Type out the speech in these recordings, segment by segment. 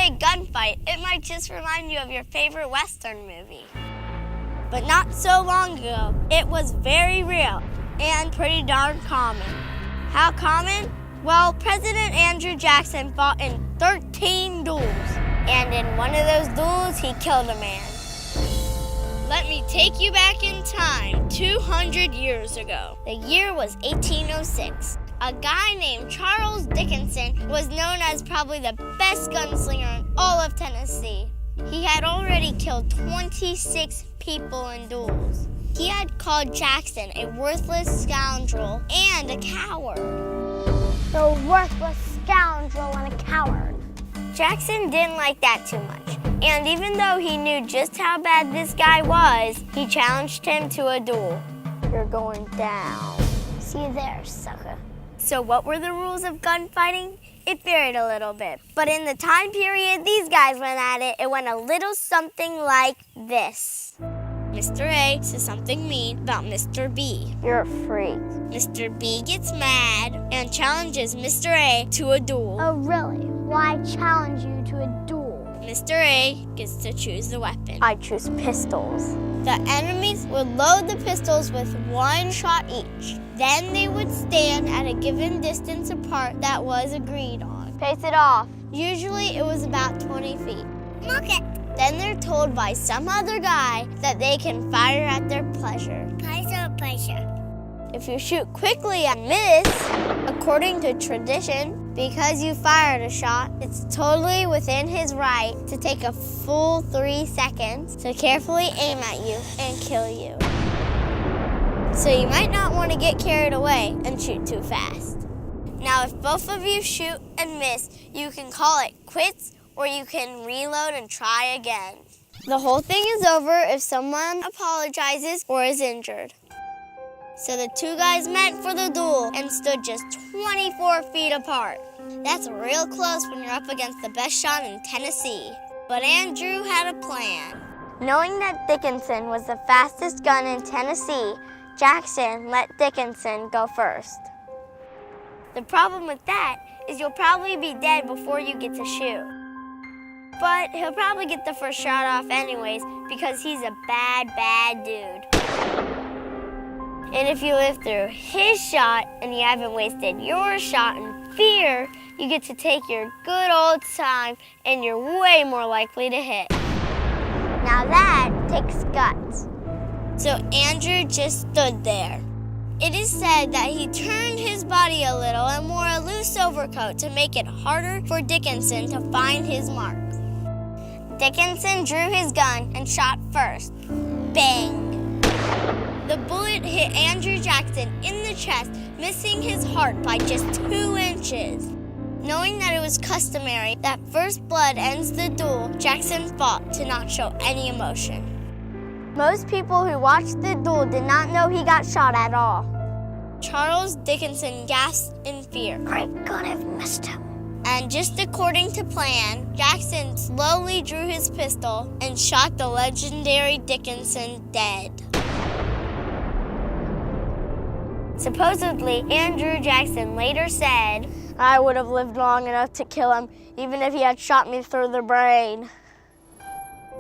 say gunfight, it might just remind you of your favorite Western movie. But not so long ago, it was very real and pretty darn common. How common? Well, President Andrew Jackson fought in 13 duels. And in one of those duels, he killed a man. Let me take you back in time, 200 years ago. The year was 1806. A guy named Charles Dickinson was known as probably the best gunslinger in all of Tennessee. He had already killed 26 people in duels. He had called Jackson a worthless scoundrel and a coward. A worthless scoundrel and a coward. Jackson didn't like that too much. And even though he knew just how bad this guy was, he challenged him to a duel. You're going down. See you there, sucker. So what were the rules of gunfighting? It varied a little bit. But in the time period these guys went at it, it went a little something like this. Mr. A says something mean about Mr. B. You're a freak. Mr. B gets mad and challenges Mr. A to a duel. Oh, really? Why challenge you to a duel? Mr. A gets to choose the weapon. I choose pistols. The enemies would load the pistols with one shot each. Then they would stand at a given distance apart that was agreed on. Pace it off. Usually it was about 20 feet. Okay. Then they're told by some other guy that they can fire at their pleasure. Pleasure. If you shoot quickly and miss, according to tradition, because you fired a shot, it's totally within his right to take a full 3 seconds to carefully aim at you and kill you. So you might not want to get carried away and shoot too fast. Now, if both of you shoot and miss, you can call it quits or you can reload and try again. The whole thing is over if someone apologizes or is injured. So the two guys met for the duel and stood just 24 feet apart. That's real close when you're up against the best shot in Tennessee. But Andrew had a plan. Knowing that Dickinson was the fastest gun in Tennessee, Jackson let Dickinson go first. The problem with that is you'll probably be dead before you get to shoot. But he'll probably get the first shot off anyways because he's a bad dude. And if you live through his shot and you haven't wasted your shot in fear, you get to take your good old time and you're way more likely to hit. Now that takes guts. So Andrew just stood there. It is said that he turned his body a little and wore a loose overcoat to make it harder for Dickinson to find his mark. Dickinson drew his gun and shot first. Bang! The bullet hit Andrew Jackson in the chest, missing his heart by just 2 inches. Knowing that it was customary that first blood ends the duel, Jackson fought to not show any emotion. Most people who watched the duel did not know he got shot at all. Charles Dickinson gasped in fear. I could have missed him. And just according to plan, Jackson slowly drew his pistol and shot the legendary Dickinson dead. Supposedly, Andrew Jackson later said, "I would have lived long enough to kill him, even if he had shot me through the brain."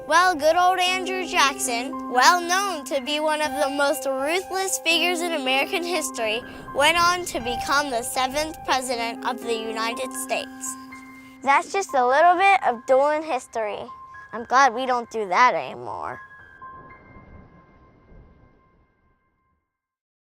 Well, good old Andrew Jackson, well known to be one of the most ruthless figures in American history, went on to become the 7th President of the United States. That's just a little bit of dueling history. I'm glad we don't do that anymore.